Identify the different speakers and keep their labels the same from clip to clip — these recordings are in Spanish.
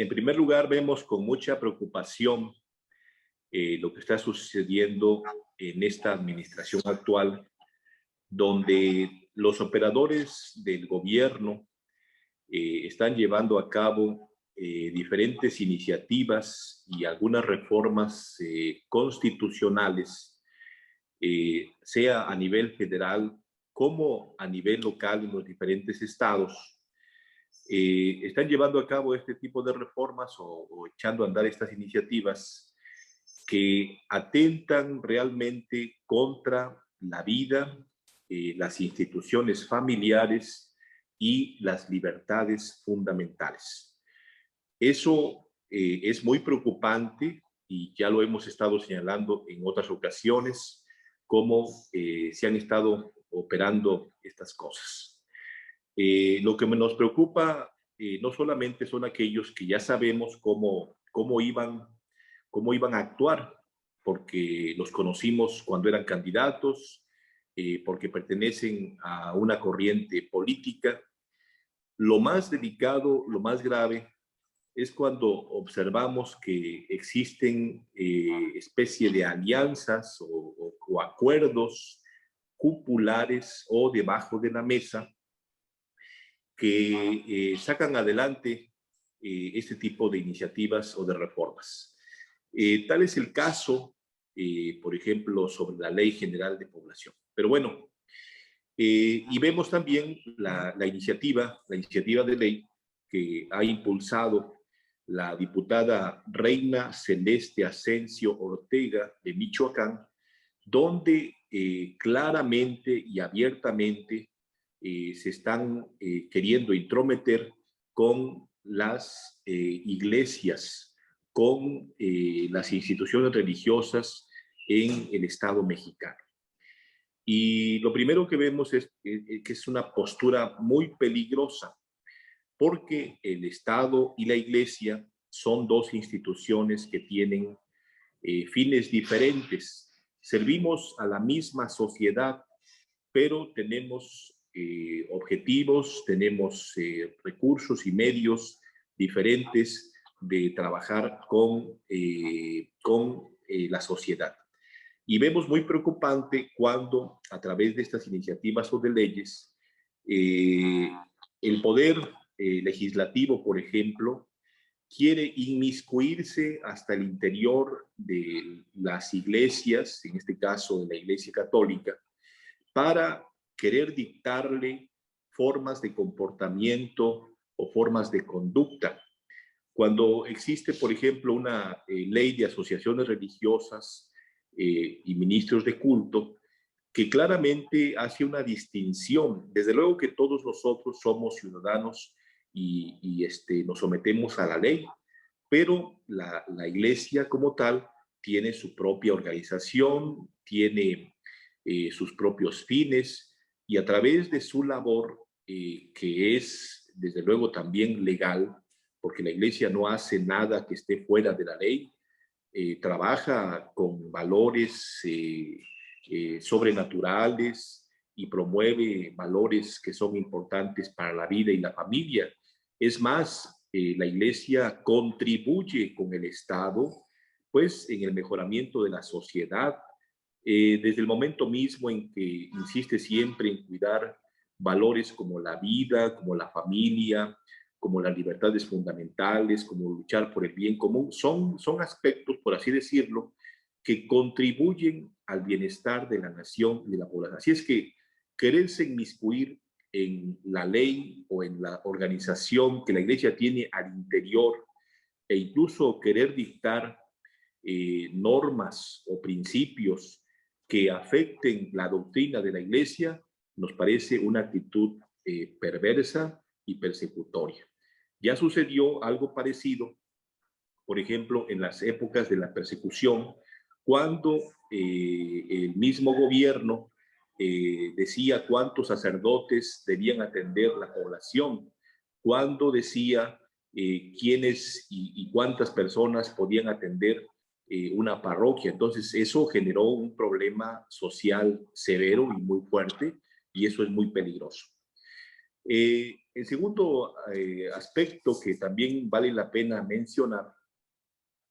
Speaker 1: En primer lugar, vemos con mucha preocupación lo que está sucediendo en esta administración actual, donde los operadores del gobierno están llevando a cabo diferentes iniciativas y algunas reformas constitucionales, sea a nivel federal como a nivel local en los diferentes estados. Están llevando a cabo este tipo de reformas o echando a andar estas iniciativas que atentan realmente contra la vida, las instituciones familiares y las libertades fundamentales. Eso es muy preocupante y ya lo hemos estado señalando en otras ocasiones, cómo se han estado operando estas cosas. Lo que nos preocupa no solamente son aquellos que ya sabemos cómo iban a actuar, porque los conocimos cuando eran candidatos, porque pertenecen a una corriente política. Lo más delicado, lo más grave, es cuando observamos que existen especie de alianzas o acuerdos cupulares o debajo de la mesa que sacan adelante este tipo de iniciativas o de reformas. Tal es el caso, por ejemplo, sobre la Ley General de Población. Pero bueno, y vemos también la iniciativa de ley que ha impulsado la diputada Reina Celeste Asensio Ortega de Michoacán, donde claramente y abiertamente se están queriendo intrometer con las iglesias, con las instituciones religiosas en el Estado mexicano. Y lo primero que vemos es que es una postura muy peligrosa, porque el Estado y la Iglesia son dos instituciones que tienen fines diferentes. Servimos a la misma sociedad, pero tenemos objetivos, tenemos recursos y medios diferentes de trabajar con la sociedad. Y vemos muy preocupante cuando, a través de estas iniciativas o de leyes, el poder legislativo, por ejemplo, quiere inmiscuirse hasta el interior de las iglesias, en este caso de la Iglesia Católica, para querer dictarle formas de comportamiento o formas de conducta. Cuando existe, por ejemplo, una ley de asociaciones religiosas y ministros de culto, que claramente hace una distinción. Desde luego que todos nosotros somos ciudadanos y nos sometemos a la ley, pero la iglesia como tal tiene su propia organización, tiene sus propios fines, y a través de su labor, que es desde luego también legal, porque la iglesia no hace nada que esté fuera de la ley, trabaja con valores sobrenaturales y promueve valores que son importantes para la vida y la familia. Es más, la iglesia contribuye con el Estado, pues, en el mejoramiento de la sociedad, desde el momento mismo en que insiste siempre en cuidar valores como la vida, como la familia, como las libertades fundamentales, como luchar por el bien común, son aspectos, por así decirlo, que contribuyen al bienestar de la nación y de la población. Así es que quererse inmiscuir en la ley o en la organización que la iglesia tiene al interior e incluso querer dictar normas o principios que afecten la doctrina de la iglesia, nos parece una actitud perversa y persecutoria. Ya sucedió algo parecido, por ejemplo, en las épocas de la persecución, cuando el mismo gobierno decía cuántos sacerdotes debían atender la población, cuando decía quiénes y cuántas personas podían atender una parroquia. Entonces, eso generó un problema social severo y muy fuerte, y eso es muy peligroso. El segundo aspecto que también vale la pena mencionar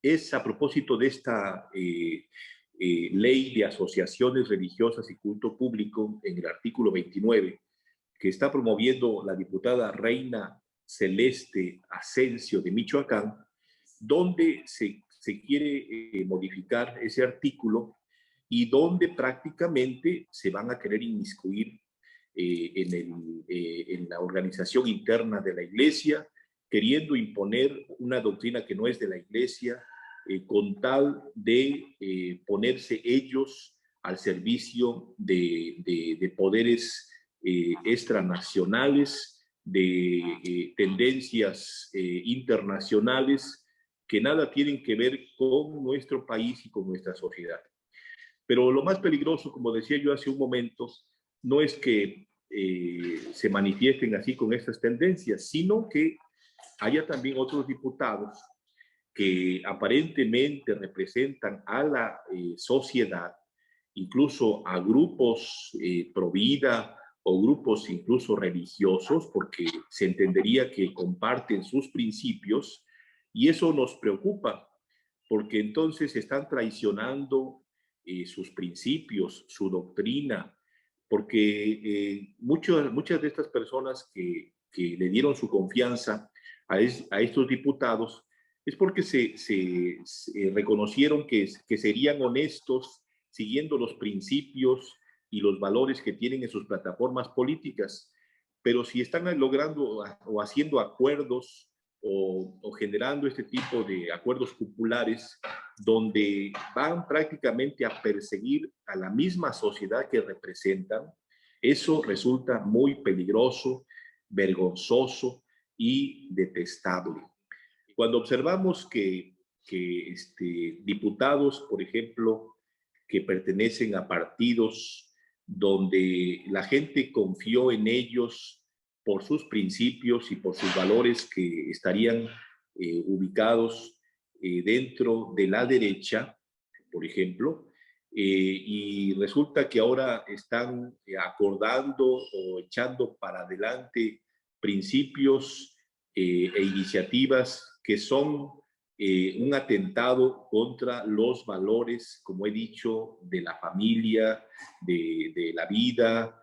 Speaker 1: es a propósito de esta ley de asociaciones religiosas y culto público en el artículo 29, que está promoviendo la diputada Reina Celeste Asensio de Michoacán, donde se quiere modificar ese artículo y donde prácticamente se van a querer inmiscuir en la organización interna de la Iglesia, queriendo imponer una doctrina que no es de la Iglesia, con tal de ponerse ellos al servicio de poderes extranacionales, de tendencias internacionales que nada tienen que ver con nuestro país y con nuestra sociedad. Pero lo más peligroso, como decía yo hace un momento, no es que se manifiesten así con estas tendencias, sino que haya también otros diputados que aparentemente representan a la sociedad, incluso a grupos pro vida o grupos incluso religiosos, porque se entendería que comparten sus principios, y eso nos preocupa, porque entonces están traicionando sus principios, su doctrina, porque muchas de estas personas que le dieron su confianza a estos diputados es porque se reconocieron que serían honestos siguiendo los principios y los valores que tienen en sus plataformas políticas. Pero si están logrando o haciendo acuerdos o generando este tipo de acuerdos populares donde van prácticamente a perseguir a la misma sociedad que representan, eso resulta muy peligroso, vergonzoso y detestable. Cuando observamos que diputados, por ejemplo, que pertenecen a partidos donde la gente confió en ellos por sus principios y por sus valores que estarían ubicados dentro de la derecha, por ejemplo, y resulta que ahora están acordando o echando para adelante principios e iniciativas que son un atentado contra los valores, como he dicho, de la familia, de la vida,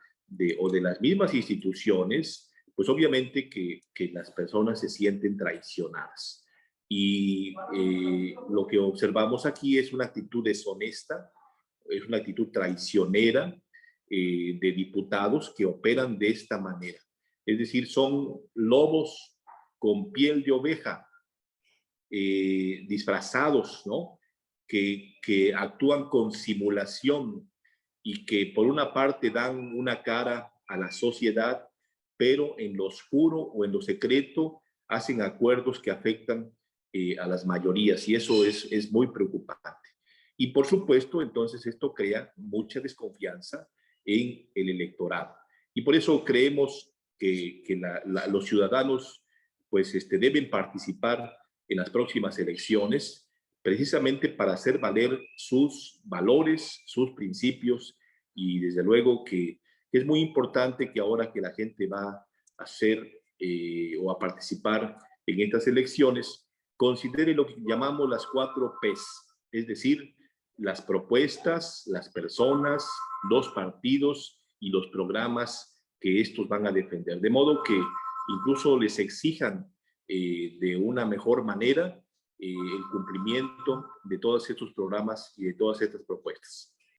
Speaker 1: o de las mismas instituciones, pues obviamente que las personas se sienten traicionadas. Y lo que observamos aquí es una actitud deshonesta, es una actitud traicionera de diputados que operan de esta manera. Es decir, son lobos con piel de oveja, disfrazados, ¿no? Que actúan con simulación y que por una parte dan una cara a la sociedad, pero en lo oscuro o en lo secreto hacen acuerdos que afectan a las mayorías, y eso es muy preocupante. Y por supuesto, entonces esto crea mucha desconfianza en el electorado. Y por eso creemos que los ciudadanos pues deben participar en las próximas elecciones, precisamente para hacer valer sus valores, sus principios, y desde luego que es muy importante que ahora que la gente va a hacer o a participar en estas elecciones, considere lo que llamamos las 4 P's, es decir, las propuestas, las personas, los partidos y los programas que estos van a defender, de modo que incluso les exijan de una mejor manera el cumplimiento de todos estos programas y de todas estas propuestas.